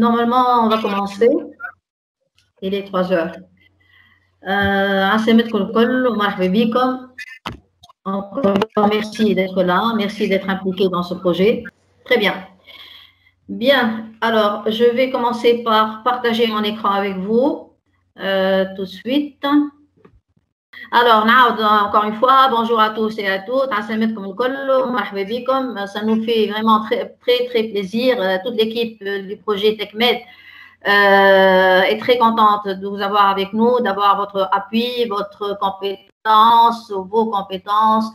Normalement, on va commencer. Il est 3 heures. Encore merci d'être là, merci d'être impliqué dans ce projet. Très bien. Bien, alors je vais commencer par partager mon écran avec vous tout de suite. Alors, encore une fois, bonjour à tous et à toutes. Ça nous fait vraiment très plaisir. Toute l'équipe du projet TechMed est très contente de vous avoir avec nous, d'avoir votre appui, votre compétence, vos compétences,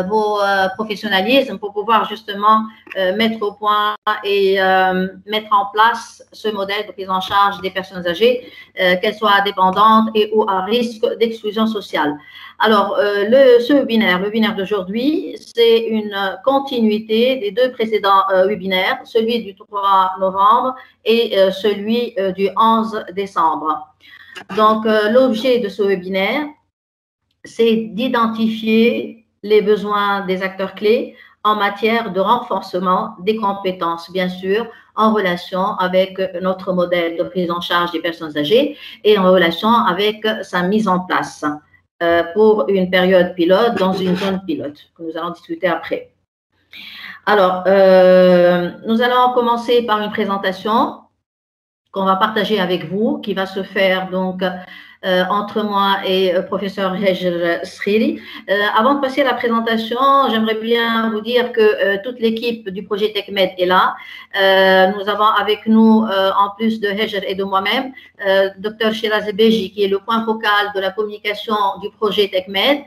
vos professionnalismes pour pouvoir justement mettre au point et mettre en place ce modèle de prise en charge des personnes âgées, qu'elles soient dépendantes et ou à risque d'exclusion sociale. Alors, ce webinaire, le webinaire d'aujourd'hui, c'est une continuité des deux précédents webinaires, celui du 3 novembre et celui du 11 décembre. Donc, l'objet de ce webinaire, c'est d'identifier les besoins des acteurs clés en matière de renforcement des compétences, bien sûr, en relation avec notre modèle de prise en charge des personnes âgées et en relation avec sa mise en place pour une période pilote dans une zone pilote que nous allons discuter après. Alors, nous allons commencer par une présentation qu'on va partager avec vous, qui va se faire donc entre moi et professeur Hejr Sriri. Avant de passer à la présentation, j'aimerais bien vous dire que toute l'équipe du projet TechMed est là. Nous avons avec nous, en plus de Hejr et de moi-même, Dr Shiraz Beji, qui est le point focal de la communication du projet TechMed.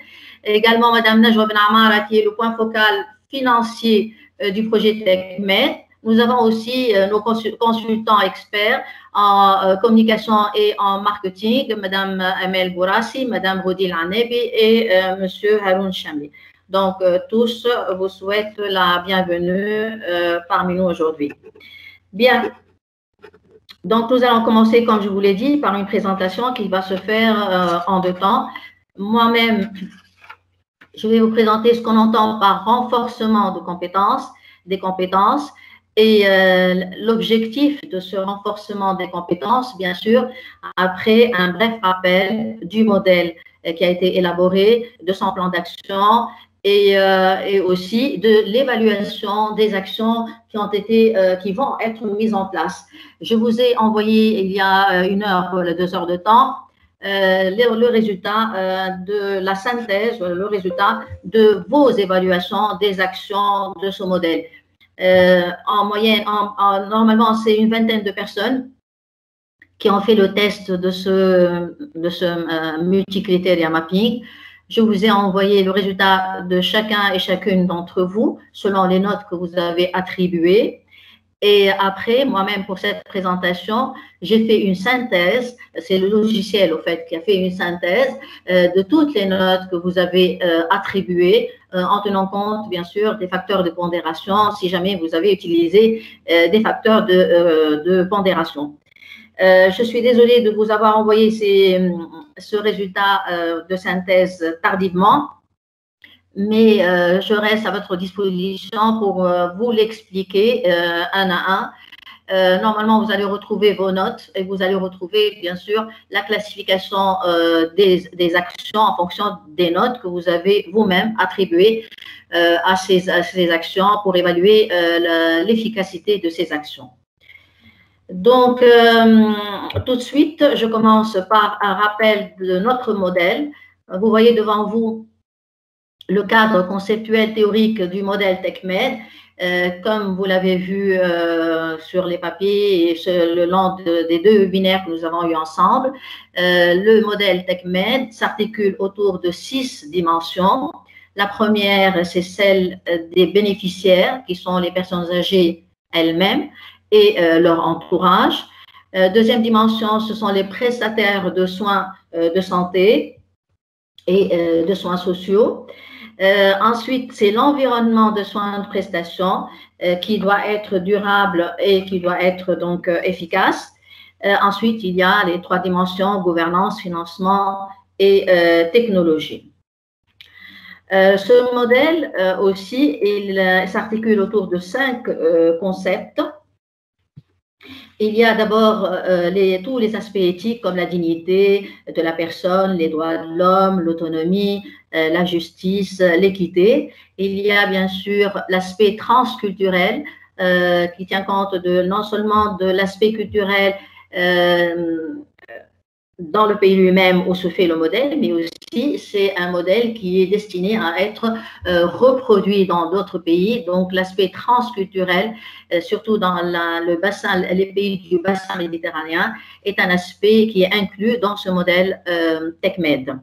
Également, Madame Najwa Ben Amara, qui est le point focal financier du projet TechMed. Nous avons aussi nos consultants experts en communication et en marketing, Madame Amel Bourassi, Madame Rodil Anebi et Monsieur Haroun Chamli. Donc, tous vous souhaitent la bienvenue parmi nous aujourd'hui. Bien. Donc, nous allons commencer, comme je vous l'ai dit, par une présentation qui va se faire en 2 temps. Moi-même, je vais vous présenter ce qu'on entend par renforcement de compétences, des compétences. Et l'objectif de ce renforcement des compétences, bien sûr, après un bref rappel du modèle qui a été élaboré, de son plan d'action et aussi de l'évaluation des actions qui vont être mises en place. Je vous ai envoyé il y a 1 heure, 2 heures de temps, le résultat de la synthèse, le résultat de vos évaluations des actions de ce modèle. En moyenne, normalement, c'est une vingtaine de personnes qui ont fait le test de ce multi-criteria mapping. Je vous ai envoyé le résultat de chacun et chacune d'entre vous selon les notes que vous avez attribuées. Et après, moi-même, pour cette présentation, j'ai fait une synthèse. C'est le logiciel, au fait, qui a fait une synthèse de toutes les notes que vous avez attribuées, en tenant compte, bien sûr, des facteurs de pondération, si jamais vous avez utilisé des facteurs de pondération. Je suis désolée de vous avoir envoyé ce résultat de synthèse tardivement, mais je reste à votre disposition pour vous l'expliquer un à un. Normalement, vous allez retrouver vos notes et vous allez retrouver, bien sûr, la classification des actions en fonction des notes que vous avez vous-même attribuées à ces actions pour évaluer l'efficacité de ces actions. Donc, tout de suite, je commence par un rappel de notre modèle. Vous voyez devant vous le cadre conceptuel théorique du modèle TechMed, comme vous l'avez vu sur les papiers et le long des 2 webinaires que nous avons eus ensemble. Le modèle TechMed s'articule autour de 6 dimensions. La première, c'est celle des bénéficiaires, qui sont les personnes âgées elles-mêmes et leur entourage. Deuxième dimension, ce sont les prestataires de soins de santé et de soins sociaux. Ensuite, c'est l'environnement de soins de prestation qui doit être durable et qui doit être donc efficace. Ensuite, il y a les 3 dimensions, gouvernance, financement et technologie. Ce modèle aussi, il s'articule autour de 5 concepts Il y a d'abord tous les aspects éthiques comme la dignité de la personne, les droits de l'homme, l'autonomie, la justice, l'équité. Il y a bien sûr l'aspect transculturel qui tient compte non seulement de l'aspect culturel dans le pays lui-même où se fait le modèle, mais aussi c'est un modèle qui est destiné à être reproduit dans d'autres pays. Donc l'aspect transculturel, surtout dans les pays du bassin méditerranéen, est un aspect qui est inclus dans ce modèle TechMed.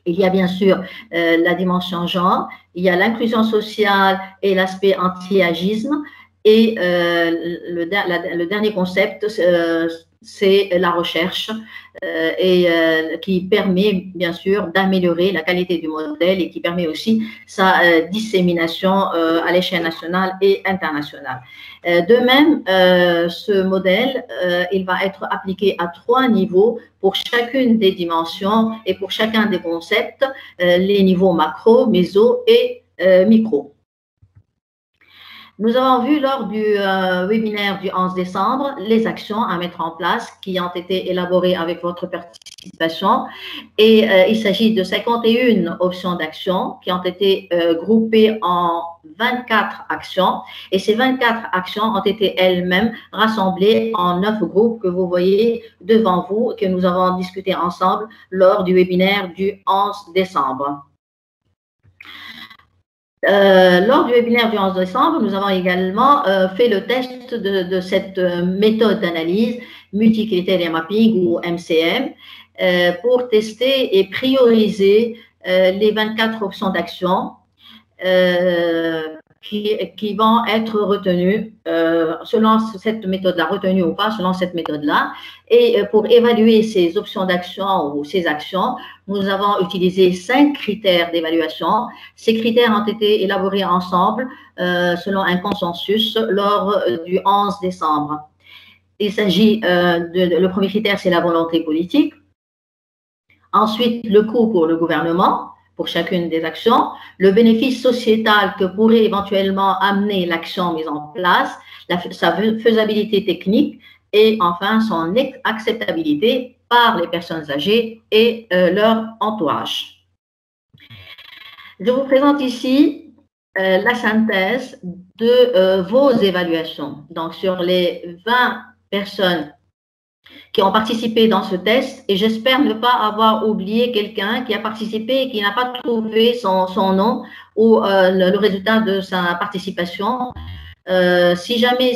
Il y a bien sûr la dimension genre, il y a l'inclusion sociale et l'aspect anti-agisme. Et le dernier concept, c'est la recherche qui permet bien sûr d'améliorer la qualité du modèle et qui permet aussi sa dissémination à l'échelle nationale et internationale. De même, ce modèle, il va être appliqué à 3 niveaux pour chacune des dimensions et pour chacun des concepts, les niveaux macro, méso et micro. Nous avons vu lors du webinaire du 11 décembre les actions à mettre en place qui ont été élaborées avec votre participation. Et il s'agit de 51 options d'action qui ont été groupées en 24 actions. Et ces 24 actions ont été elles-mêmes rassemblées en 9 groupes que vous voyez devant vous, que nous avons discuté ensemble lors du webinaire du 11 décembre. Lors du webinaire du 11 décembre, nous avons également fait le test de cette méthode d'analyse multicritérium mapping ou MCM pour tester et prioriser les 24 options d'action qui vont être retenues selon cette méthode-là, retenues ou pas selon cette méthode-là. Et pour évaluer ces options d'action ou ces actions, nous avons utilisé 5 critères d'évaluation. Ces critères ont été élaborés ensemble selon un consensus lors du 11 décembre. Il s'agit le premier critère, c'est la volonté politique. Ensuite, le coût pour le gouvernement, pour chacune des actions, le bénéfice sociétal que pourrait éventuellement amener l'action mise en place, sa faisabilité technique et enfin son acceptabilité par les personnes âgées et leur entourage. Je vous présente ici la synthèse de vos évaluations. Donc, sur les 20 personnes qui ont participé dans ce test, et j'espère ne pas avoir oublié quelqu'un qui a participé et qui n'a pas trouvé son nom ou le résultat de sa participation. Si jamais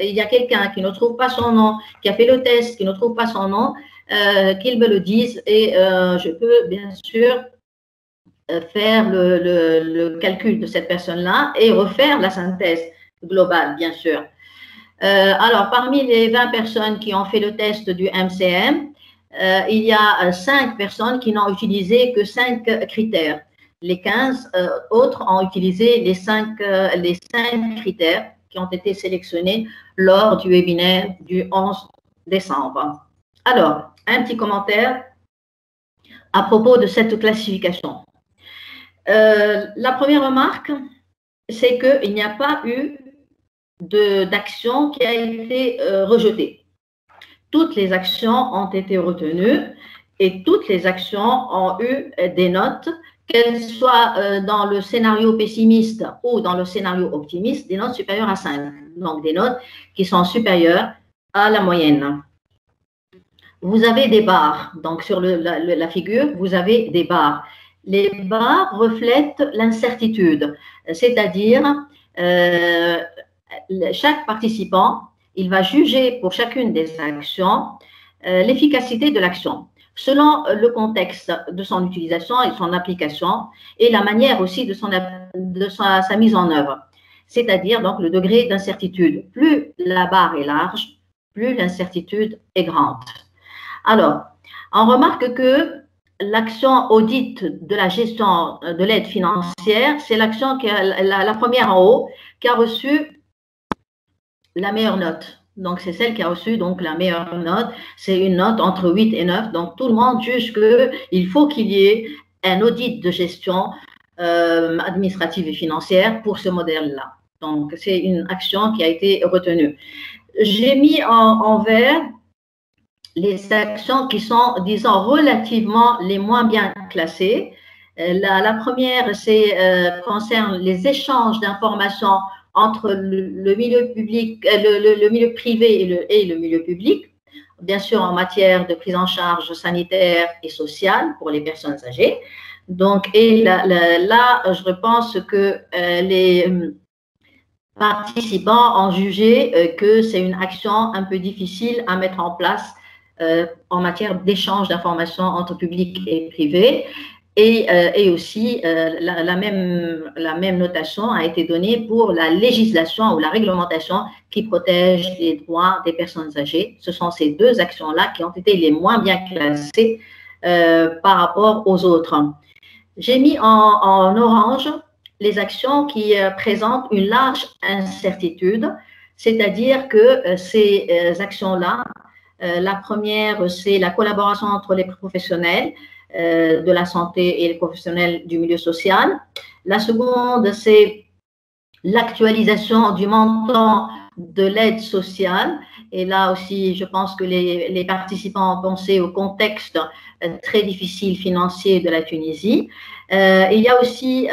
il y a quelqu'un qui ne trouve pas son nom, qui a fait le test, qui ne trouve pas son nom, qu'il me le dise et je peux bien sûr faire le calcul de cette personne-là et refaire la synthèse globale, bien sûr. Alors, parmi les 20 personnes qui ont fait le test du MCM, il y a 5 personnes qui n'ont utilisé que 5 critères. Les 15 autres ont utilisé les 5 critères qui ont été sélectionnés lors du webinaire du 11 décembre. Alors, un petit commentaire à propos de cette classification. La première remarque, c'est qu'il n'y a pas eu d'action qui a été rejetée. Toutes les actions ont été retenues et toutes les actions ont eu des notes, qu'elles soient dans le scénario pessimiste ou dans le scénario optimiste, des notes supérieures à 5. Donc, des notes qui sont supérieures à la moyenne. Vous avez des barres. Donc, sur la figure, vous avez des barres. Les barres reflètent l'incertitude, c'est-à-dire chaque participant, il va juger pour chacune des actions l'efficacité de l'action, selon le contexte de son utilisation et son application et la manière aussi de sa mise en œuvre, c'est-à-dire donc le degré d'incertitude. Plus la barre est large, plus l'incertitude est grande. Alors, on remarque que l'action audit de la gestion de l'aide financière, c'est l'action la première en haut qui a reçu la meilleure note. Donc, c'est celle qui a reçu donc, la meilleure note. C'est une note entre 8 et 9. Donc, tout le monde juge qu'il faut qu'il y ait un audit de gestion administrative et financière pour ce modèle-là. Donc, c'est une action qui a été retenue. j'ai mis en vert les actions qui sont, disons, relativement les moins bien classées. La première, concerne les échanges d'informations entre le milieu public, le milieu privé et le milieu public, bien sûr en matière de prise en charge sanitaire et sociale pour les personnes âgées. Donc, et là je pense que les participants ont jugé que c'est une action un peu difficile à mettre en place en matière d'échange d'informations entre public et privé. Et aussi, la même notation a été donnée pour la législation ou la réglementation qui protège les droits des personnes âgées. Ce sont ces deux actions-là qui ont été les moins bien classées par rapport aux autres. J'ai mis en orange les actions qui présentent une large incertitude, c'est-à-dire que ces actions-là, la première, c'est la collaboration entre les professionnels de la santé et les professionnels du milieu social. La seconde, c'est l'actualisation du montant de l'aide sociale. Et là aussi, je pense que les participants ont pensé au contexte très difficile financier de la Tunisie. Il y a aussi,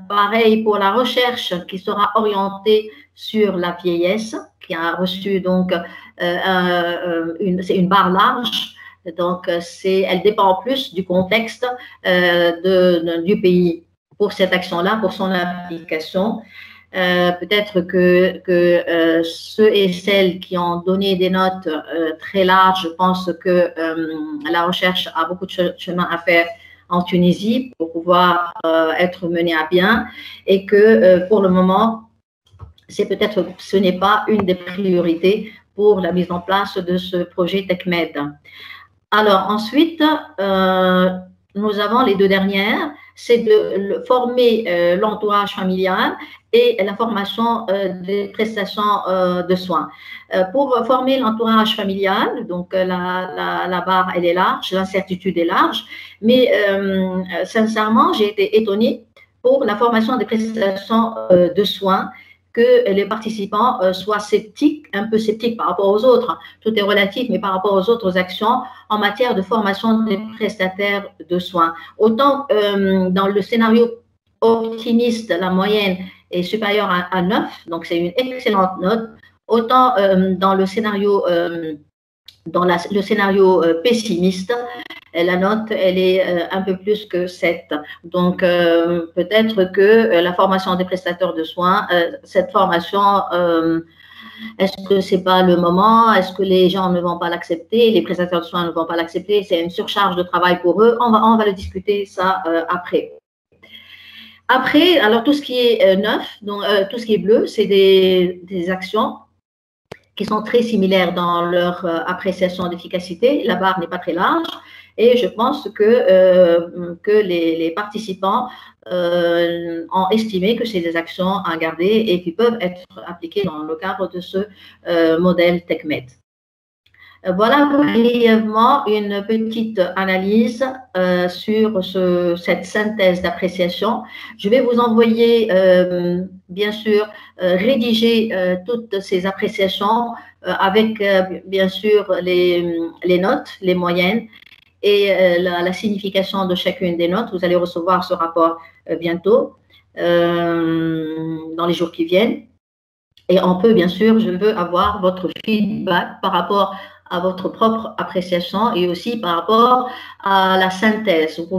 pareil, pour la recherche qui sera orientée sur la vieillesse, qui a reçu donc c'est une barre large. Donc, elle dépend plus du contexte du pays pour cette action-là, pour son application. Peut-être que ceux et celles qui ont donné des notes très larges pensent que la recherche a beaucoup de chemin à faire en Tunisie pour pouvoir être menée à bien et que pour le moment, ce n'est pas une des priorités pour la mise en place de ce projet TechMed. Alors ensuite, nous avons les deux dernières, c'est de former l'entourage familial et la formation des prestations de soins. Pour former l'entourage familial, donc la barre elle est large, l'incertitude est large, mais sincèrement j'ai été étonnée pour la formation des prestations de soins, que les participants soient sceptiques, un peu sceptiques par rapport aux autres. Tout est relatif, mais par rapport aux autres actions en matière de formation des prestataires de soins. Autant dans le scénario optimiste, la moyenne est supérieure à 9, donc c'est une excellente note. Autant dans le scénario, pessimiste, la note, elle est un peu plus que 7. Donc, peut-être que la formation des prestataires de soins, cette formation, est-ce que ce n'est pas le moment? Est-ce que les gens ne vont pas l'accepter? Les prestataires de soins ne vont pas l'accepter? C'est une surcharge de travail pour eux. On va le discuter ça après. Après, alors tout ce qui est neuf, donc tout ce qui est bleu, c'est des actions qui sont très similaires dans leur appréciation d'efficacité. La barre n'est pas très large et je pense que les participants ont estimé que c'est des actions à garder et qui peuvent être appliquées dans le cadre de ce modèle TechMed. Voilà brièvement une petite analyse sur cette synthèse d'appréciation. Je vais vous envoyer, bien sûr, rédiger toutes ces appréciations avec, bien sûr, les notes, les moyennes et la signification de chacune des notes. Vous allez recevoir ce rapport bientôt, dans les jours qui viennent. Et on peut, bien sûr, je veux avoir votre feedback par rapport à votre propre appréciation et aussi par rapport à la synthèse. Vous pouvez